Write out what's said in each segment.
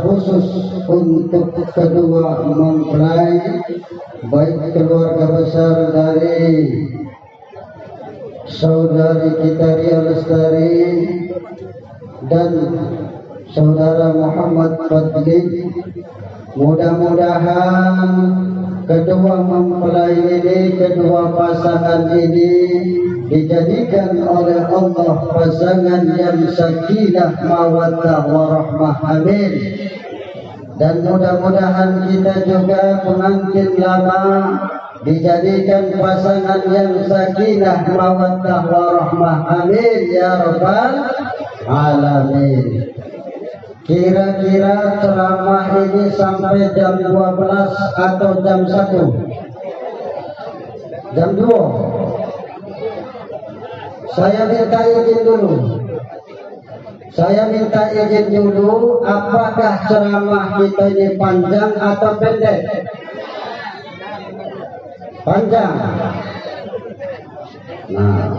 khusus untuk kedua mempelai, baik keluarga besar dari saudari kita Ria Lestari dan saudara Muhammad Fadli. Mudah-mudahan kedua mempelai ini, kedua pasangan ini dijadikan oleh Allah pasangan yang sakinah mawaddah warahmah. Amin. Dan mudah-mudahan kita juga pengantin lama dijadikan pasangan yang sakinah mawaddah warahmah. Amin ya rabbal alamin. Kira-kira ceramah ini sampai jam 12 atau jam 1? Jam 2. Saya minta izin dulu. Apakah ceramah kita ini panjang atau pendek? Panjang. Nah,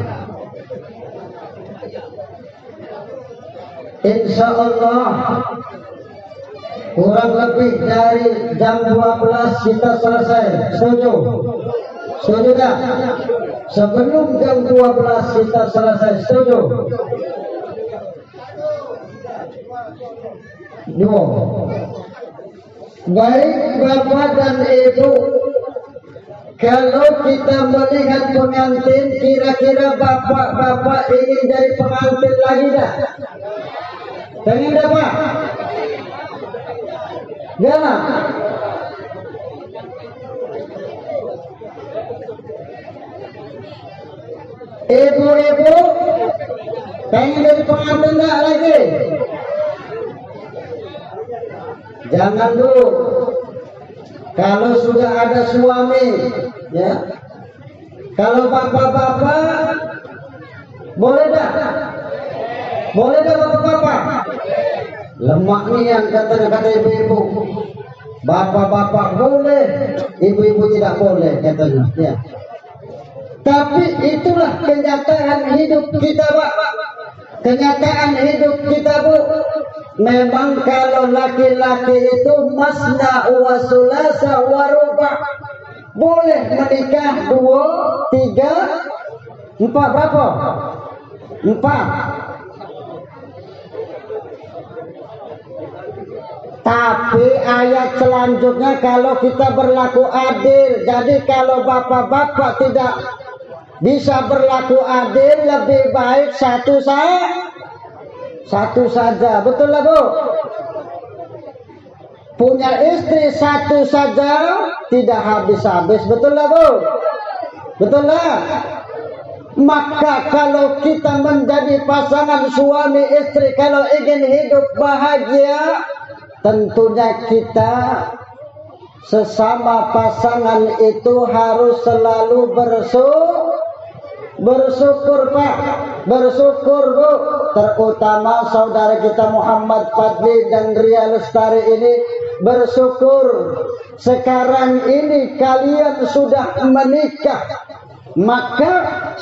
insya Allah kurang lebih dari jam 12 kita selesai. Setuju? Setuju tak? Sebelum jam 12 kita selesai. Setuju? Dua. Baik Bapak dan Ibu, kalau kita melihat pengantin, kira-kira bapak-bapak ingin jadi pengantin lagi dah? Pengen dah Pak? Jangan. Ibu-ibu pengen jadi pengantin tak lagi? Jangan dulu. Kalau sudah ada suami, ya. Kalau bapak-bapak boleh dah? Boleh dah bapak-bapak? Lemak nih yang kata ibu-ibu. Bapak-bapak boleh, ibu-ibu tidak boleh katanya. Ya. Tapi itulah kenyataan hidup kita, Pak. Kenyataan hidup kita, Bu. Memang kalau laki-laki itu masna wa sulasa wa ruba, boleh menikah 2, 3, 4. Berapa? 4. Tapi ayat selanjutnya kalau kita berlaku adil. Jadi kalau bapak-bapak tidak bisa berlaku adil, lebih baik satu saja. Betul lah Bu? Punya istri satu saja tidak habis-habis. Betul lah Bu? Betul lah? Maka kalau kita menjadi pasangan suami istri, kalau ingin hidup bahagia, tentunya kita sesama pasangan itu harus selalu bersyukur Pak, bersyukur Bu. Terutama saudara kita Muhammad Fadli dan Ria Lestari ini bersyukur. Sekarang ini kalian sudah menikah, maka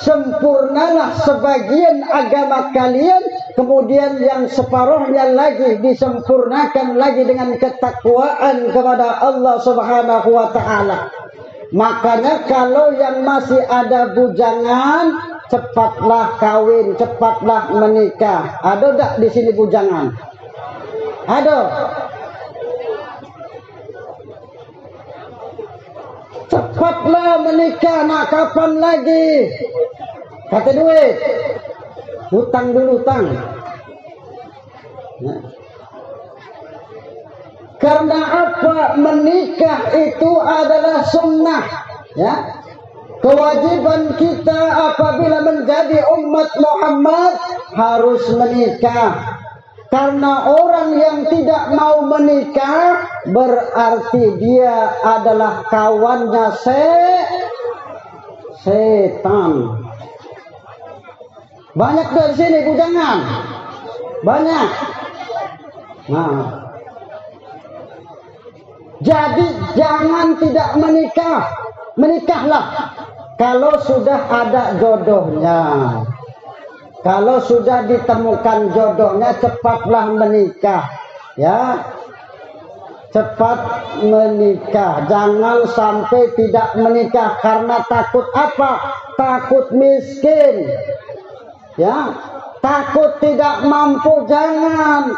sempurnalah sebagian agama kalian, kemudian yang separuhnya lagi disempurnakan lagi dengan ketakwaan kepada Allah Subhanahu wa Ta'ala. Makanya kalau yang masih ada bujangan, cepatlah kawin, cepatlah menikah. Ada tak di sini bujangan? Ada. Cepatlah menikah, nak kapan lagi? Kata duit. Hutang dulu, hutang. Nah. Karena apa? Menikah itu adalah sunnah, ya. Kewajiban kita apabila menjadi umat Muhammad harus menikah. Karena orang yang tidak mau menikah berarti dia adalah kawannya setan. Banyak dari sini bujangan. Banyak. Nah. Jadi jangan tidak menikah. Menikahlah kalau sudah ada jodohnya. Kalau sudah ditemukan jodohnya, cepatlah menikah. Ya. cepat menikah. Jangan sampai tidak menikah karena takut apa? Takut miskin. Ya, takut tidak mampu. Jangan.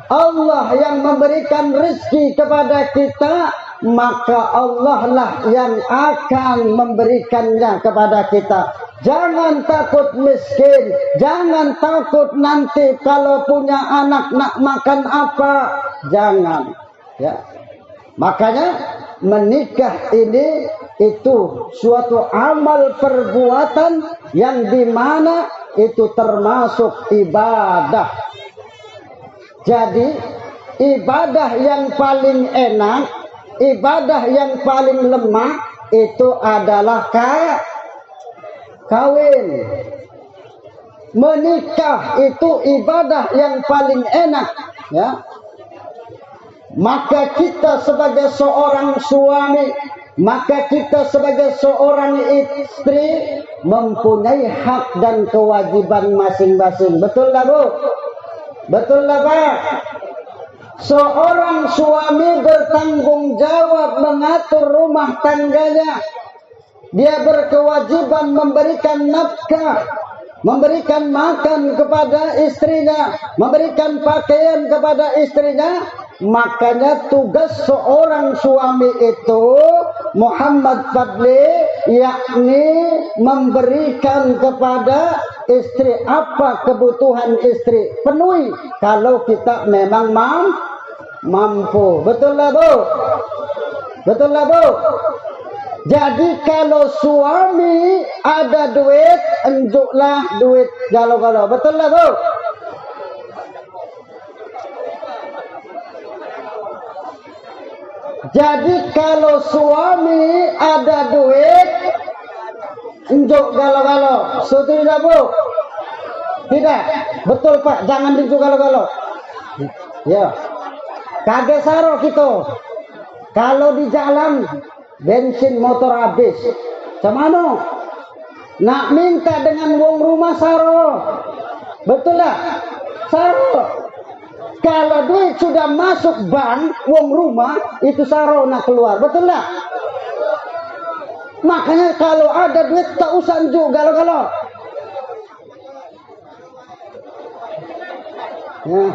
Allah yang memberikan rezeki kepada kita, maka Allah lah yang akan memberikannya kepada kita. Jangan takut miskin, jangan takut nanti kalau punya anak nak makan apa. Jangan, ya. Makanya menikah ini itu suatu amal perbuatan yang dimana itu termasuk ibadah. Jadi ibadah yang paling enak, ibadah yang paling lemah itu adalah kawin. Menikah itu ibadah yang paling enak, ya. Maka kita sebagai seorang suami, maka kita sebagai seorang istri mempunyai hak dan kewajiban masing-masing. Betul lah, Bu? Betul lah, Pak? Seorang suami bertanggung jawab mengatur rumah tangganya. Dia berkewajiban memberikan nafkah, memberikan makan kepada istrinya, memberikan pakaian kepada istrinya. Makanya tugas seorang suami itu Muhammad Fadli, yakni memberikan kepada istri apa kebutuhan istri, penuhi kalau kita memang mampu. Betul lah, Bu? Betul lah, Bu? Jadi kalau suami ada duit, enjuklah duit galau-galau. Betul lah, Bu? Jadi kalau suami ada duit, enjuk galau-galau. Setuju tidak, Bu? Tidak. Betul, Pak. Jangan enjuk galau-galau. Ya. Kagak saro kita. Kalau di jalan bensin motor habis, cemano? Nak minta dengan wong rumah saro. Betul lah? Saro. Kalau duit sudah masuk bank, wong rumah itu saro nak keluar. Betul lah? Makanya kalau ada duit tak usah njuk galau-galau. Ya.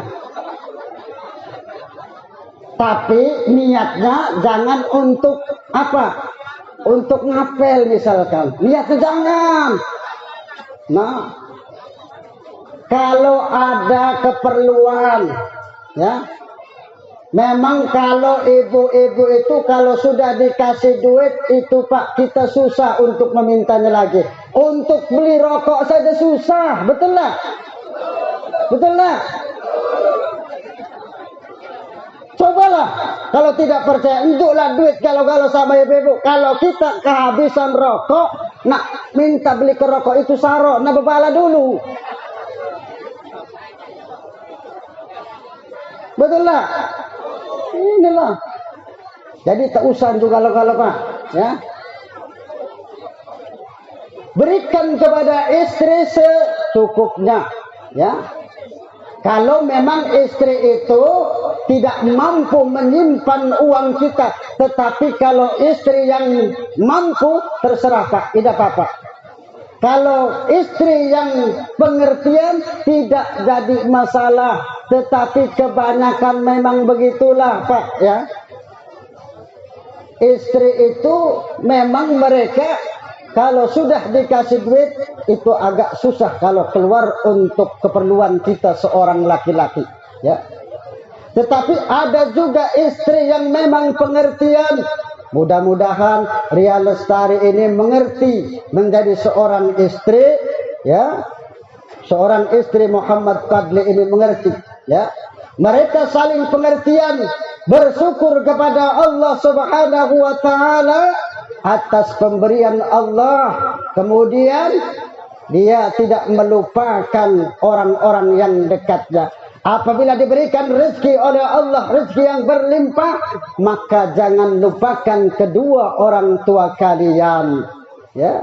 Tapi niatnya jangan untuk apa? Untuk ngapel misalkan. Niatnya jangan. Nah, kalau ada keperluan, ya, memang kalau ibu-ibu itu kalau sudah dikasih duit itu, Pak, kita susah untuk memintanya lagi. Untuk beli rokok saja susah, betul lah? Betul lah? Cobalah, kalau tidak percaya, untuklah duit kalau sama ibu-ibu. Kalau kita kehabisan rokok, nak minta beli ke rokok itu saro, nak bebala dulu. Betul lah? Inilah. Jadi tak usah juga kalau Pak, ya. Berikan kepada istri secukupnya, ya. Kalau memang istri itu tidak mampu menyimpan uang kita, tetapi kalau istri yang mampu, terserah, Pak, tidak apa-apa. Kalau istri yang pengertian tidak jadi masalah, tetapi kebanyakan memang begitulah, Pak, ya. Istri itu memang mereka kalau sudah dikasih duit itu agak susah kalau keluar untuk keperluan kita seorang laki-laki, ya. Tetapi ada juga istri yang memang pengertian. Mudah-mudahan Ria Lestari ini mengerti menjadi seorang istri, ya. Seorang istri Muhammad Fadli ini mengerti, ya. Mereka saling pengertian, bersyukur kepada Allah Subhanahu wa taala atas pemberian Allah. Kemudian dia tidak melupakan orang-orang yang dekatnya. Apabila diberikan rezeki oleh Allah, rezeki yang berlimpah, maka jangan lupakan kedua orang tua kalian, ya.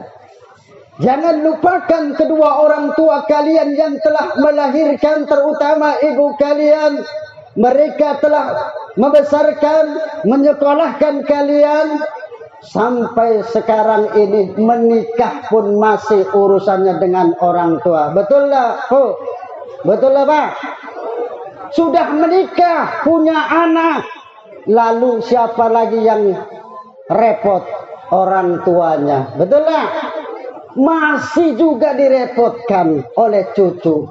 Jangan lupakan kedua orang tua kalian yang telah melahirkan, terutama ibu kalian. Mereka telah membesarkan, menyekolahkan kalian. Sampai sekarang ini menikah pun masih urusannya dengan orang tua. Betul lah, oh, betul lah Pak. Sudah menikah, punya anak, lalu siapa lagi yang repot? Orang tuanya. Betul lah. Masih juga direpotkan oleh cucu.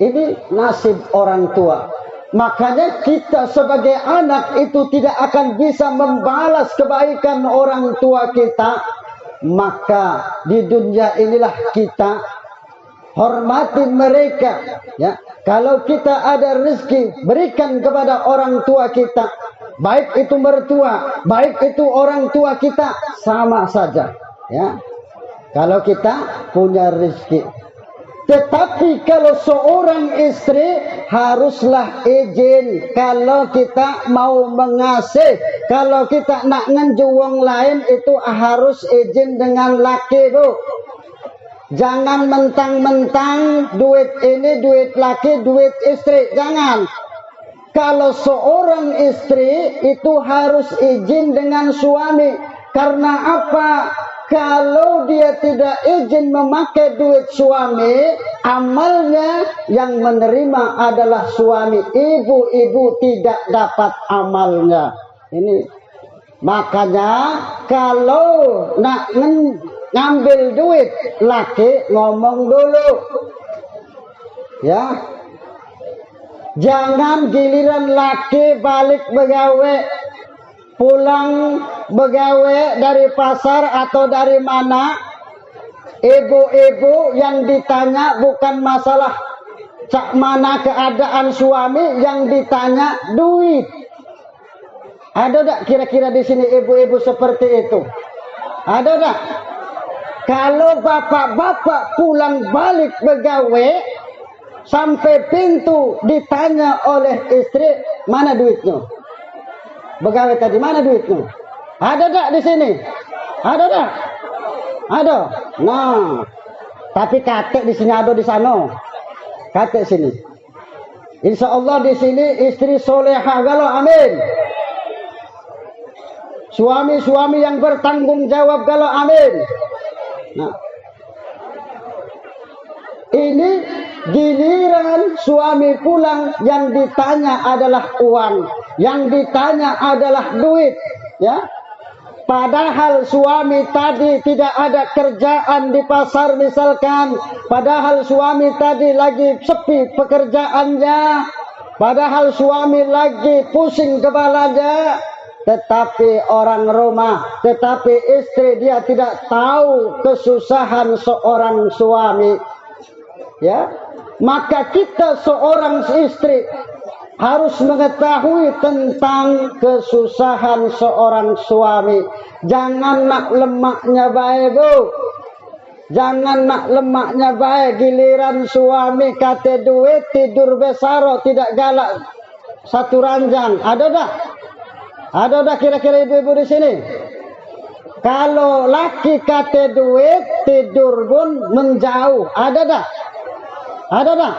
Ini nasib orang tua. Makanya kita sebagai anak itu tidak akan bisa membalas kebaikan orang tua kita. Maka di dunia inilah kita hormati mereka. Ya, kalau kita ada rezeki, berikan kepada orang tua kita. Baik itu mertua, baik itu orang tua kita, sama saja. Ya, kalau kita punya rezeki. Tetapi kalau seorang istri haruslah izin kalau kita mau mengasih. Kalau kita nak ngenjuwong lain itu harus izin dengan laki, Bu. Jangan mentang-mentang duit ini duit laki, duit istri. Jangan. Kalau seorang istri itu harus izin dengan suami. Karena apa? Kalau dia tidak izin memakai duit suami, amalnya yang menerima adalah suami. Ibu-ibu tidak dapat amalnya. Ini makanya kalau nak ngambil duit laki, ngomong dulu. Ya. Jangan giliran laki balik begawe, pulang begawe dari pasar atau dari mana, ibu-ibu yang ditanya bukan masalah cak mana keadaan suami, yang ditanya duit. Ada tak kira-kira di sini ibu-ibu seperti itu? Ada tak? Kalau bapak-bapak pulang balik begawe, sampai pintu ditanya oleh istri, mana duitnya? Begawe tadi mana duitnya? Ada tak di sini? Ada tak? Ada. Nah, tapi katek di sini ada di sana. Katek sini. Insya Allah di sini istri solehah galau, amin. Suami-suami yang bertanggung jawab galau, amin. Nah, ini giliran suami pulang yang ditanya adalah uang, yang ditanya adalah duit, ya. Padahal suami tadi tidak ada kerjaan di pasar misalkan, padahal suami tadi lagi sepi pekerjaannya, padahal suami lagi pusing kepalanya, tetapi orang rumah, tetapi istri dia tidak tahu kesusahan seorang suami. Ya, maka kita seorang istri harus mengetahui tentang kesusahan seorang suami. Jangan nak lemaknya baik, Bu. Jangan nak lemaknya baik, giliran suami kate duit tidur besaro, tidak galak satu ranjang. Ada tak? Ada tak kira-kira ibu-ibu di sini? Kalau laki kate duit tidur pun menjauh. Ada tak? Ada tak?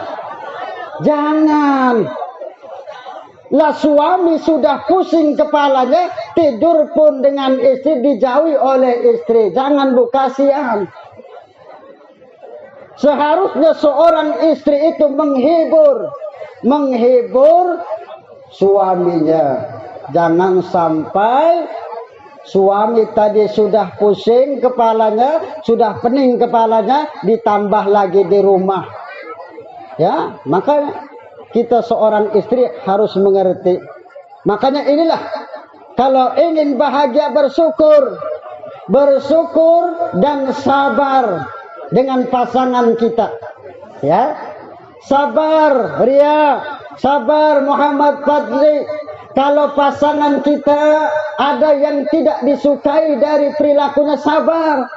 Jangan. Lah suami sudah pusing kepalanya, tidur pun dengan istri, dijauhi oleh istri. Jangan, Bu, kasihan. Seharusnya seorang istri itu menghibur suaminya. Jangan sampai suami tadi sudah pusing kepalanya, sudah pening kepalanya, ditambah lagi di rumah. Ya, makanya kita seorang istri harus mengerti. Makanya inilah, kalau ingin bahagia bersyukur dan sabar dengan pasangan kita. Ya, sabar Ria, sabar Muhammad Fadli. Kalau pasangan kita ada yang tidak disukai dari perilakunya, sabar.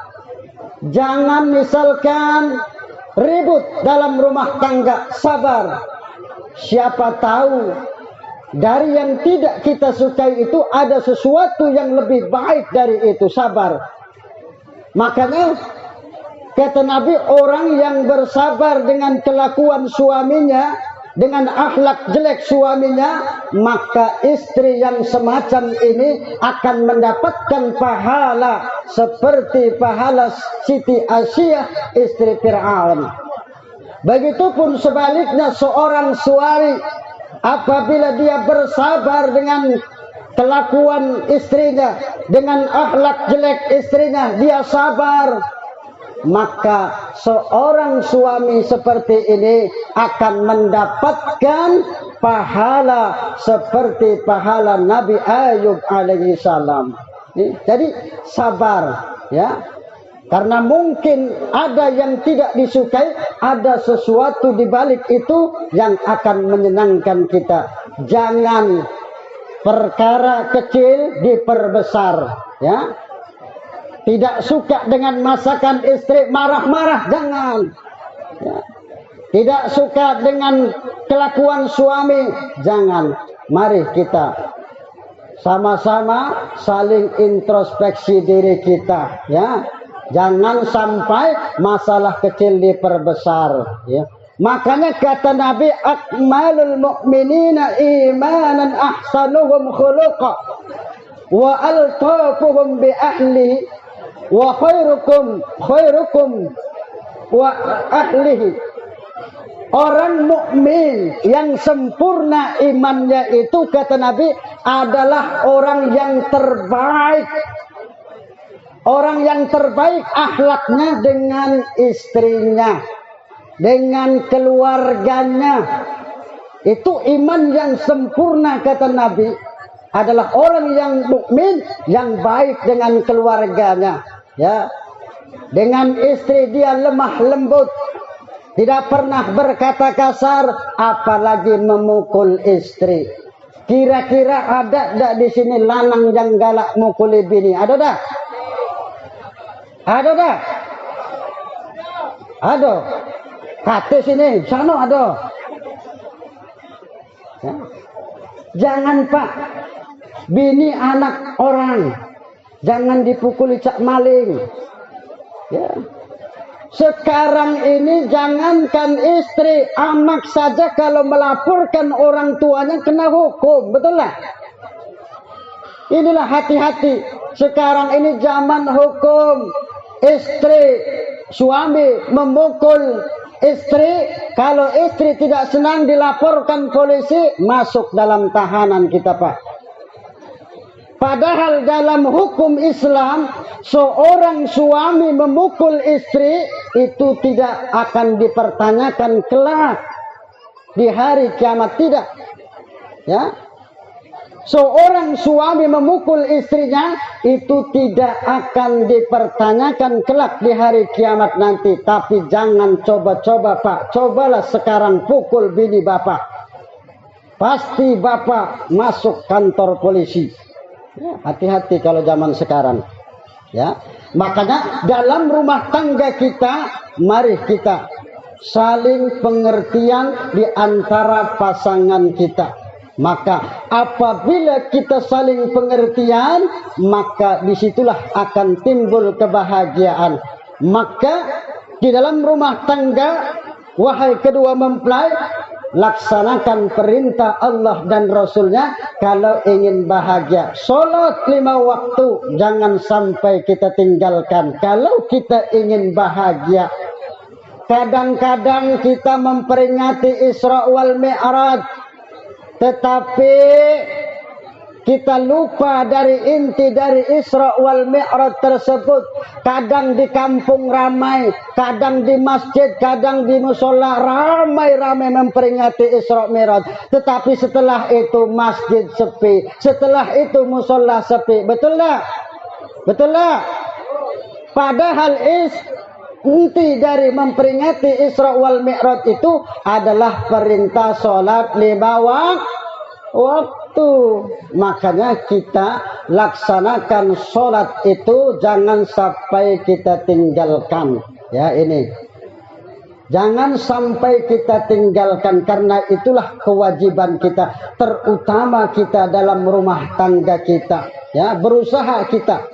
Jangan misalkan ribut dalam rumah tangga, sabar. Siapa tahu dari yang tidak kita sukai itu ada sesuatu yang lebih baik dari itu, sabar. Makanya kata Nabi, orang yang bersabar dengan kelakuan suaminya dengan akhlak jelek suaminya, maka istri yang semacam ini akan mendapatkan pahala seperti pahala Siti Asyiyah istri Fir'aun. Begitupun sebaliknya seorang suami apabila dia bersabar dengan kelakuan istrinya, dengan akhlak jelek istrinya, dia sabar, maka seorang suami seperti ini akan mendapatkan pahala seperti pahala Nabi Ayub alaihi salam. Jadi sabar, ya. Karena mungkin ada yang tidak disukai, ada sesuatu di balik itu yang akan menyenangkan kita. Jangan perkara kecil diperbesar, ya. Tidak suka dengan masakan istri, marah-marah, jangan. Ya. Tidak suka dengan kelakuan suami, jangan. Mari kita sama-sama saling introspeksi diri kita, ya. Jangan sampai masalah kecil diperbesar, ya. Makanya kata Nabi, akmalul mu'minina imanan ahsanuhum khuluqa wa altafuhum bi ahlihi wa khairukum wa ahlihi. Orang mukmin yang sempurna imannya itu kata Nabi adalah orang yang terbaik. Orang yang terbaik akhlaknya dengan istrinya, dengan keluarganya. Itu iman yang sempurna kata Nabi, adalah orang yang mukmin yang baik dengan keluarganya, ya. Dengan istri dia lemah lembut, tidak pernah berkata kasar, apalagi memukul istri. Kira-kira ada enggak di sini lanang yang galak mukuli bini? Ada dah? Ada dah? Ada. Kata sini, sana ada. Ya. Jangan Pak, bini anak orang, jangan dipukuli cak maling. Ya. Sekarang ini jangankan istri, anak saja kalau melaporkan orang tuanya kena hukum, betul lah? Inilah hati-hati. Sekarang ini zaman hukum. Istri, suami memukul istri, kalau istri tidak senang dilaporkan polisi, masuk dalam tahanan kita Pak. Padahal dalam hukum Islam, seorang suami memukul istri itu tidak akan dipertanyakan kelak di hari kiamat, tidak. Ya. Seorang suami memukul istrinya itu tidak akan dipertanyakan kelak di hari kiamat nanti. Tapi jangan coba-coba Pak, cobalah sekarang pukul bini Bapak. Pasti Bapak masuk kantor polisi. Hati-hati kalau zaman sekarang, ya. Makanya dalam rumah tangga kita, mari kita saling pengertian di antara pasangan kita. Maka apabila kita saling pengertian, maka disitulah akan timbul kebahagiaan. Maka di dalam rumah tangga, wahai kedua mempelai, laksanakan perintah Allah dan Rasulnya kalau ingin bahagia. Salat 5 waktu jangan sampai kita tinggalkan kalau kita ingin bahagia. Kadang-kadang kita memperingati Isra wal Mi'raj, tetapi kita lupa dari inti dari Isra wal Mi'raj tersebut. Kadang di kampung ramai, kadang di masjid, kadang di musola ramai-ramai memperingati Isra Mi'raj. Tetapi setelah itu masjid sepi, setelah itu musola sepi. Betul tak? Betul tak? Padahal inti dari memperingati Isra wal Mi'raj itu adalah perintah sholat 5 waktu. Makanya kita laksanakan sholat itu jangan sampai kita tinggalkan. Ya, ini jangan sampai kita tinggalkan, karena itulah kewajiban kita, terutama kita dalam rumah tangga kita. Ya, berusaha kita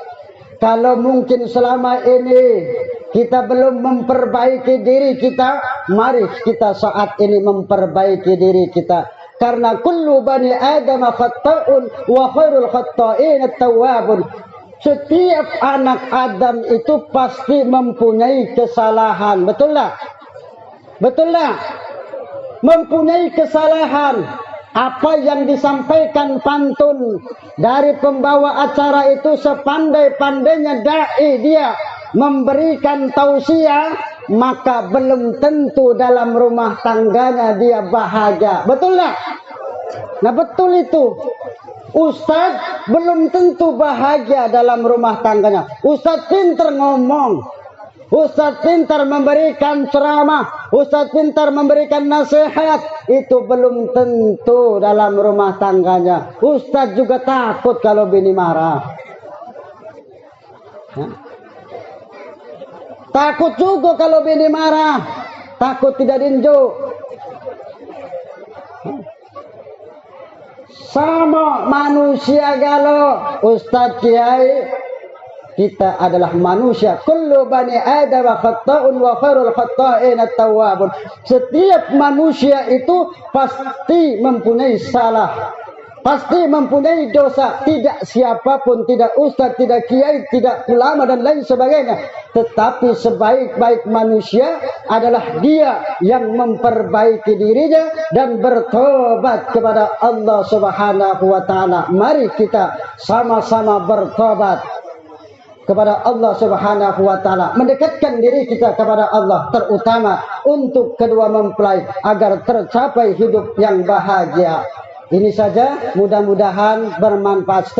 Kalau mungkin selama ini kita belum memperbaiki diri kita, mari kita saat ini memperbaiki diri kita. Karena kullu bani Adam khata'un wa khairul khata'in at-tawwabun. Setiap anak Adam itu pasti mempunyai kesalahan. Betul tak? Betul tak? Mempunyai kesalahan. Apa yang disampaikan pantun dari pembawa acara itu, sepandai-pandainya dai dia memberikan tausiah, maka belum tentu dalam rumah tangganya dia bahagia. Betul tak? Nah betul itu. Ustadz belum tentu bahagia dalam rumah tangganya. Ustadz pintar ngomong, Ustadz pintar memberikan ceramah, Ustadz pintar memberikan nasihat, itu belum tentu dalam rumah tangganya. Ustadz juga takut kalau bini marah. Takut juga kalau bini marah, takut tidak dinjuk. Sama manusia galau, Ustadz Kiai, kita adalah manusia. Kullu bani Adam khata'un wa khairul khata'in at-tawwabun. Setiap manusia itu pasti mempunyai salah, pasti mempunyai dosa. Tidak siapapun, tidak ustaz, tidak kiai, tidak ulama dan lain sebagainya. Tetapi sebaik-baik manusia adalah dia yang memperbaiki dirinya dan bertobat kepada Allah Subhanahu wa taala. Mari kita sama-sama bertobat kepada Allah Subhanahu wa taala, mendekatkan diri kita kepada Allah, terutama untuk kedua mempelai agar tercapai hidup yang bahagia. Ini saja, mudah-mudahan bermanfaat.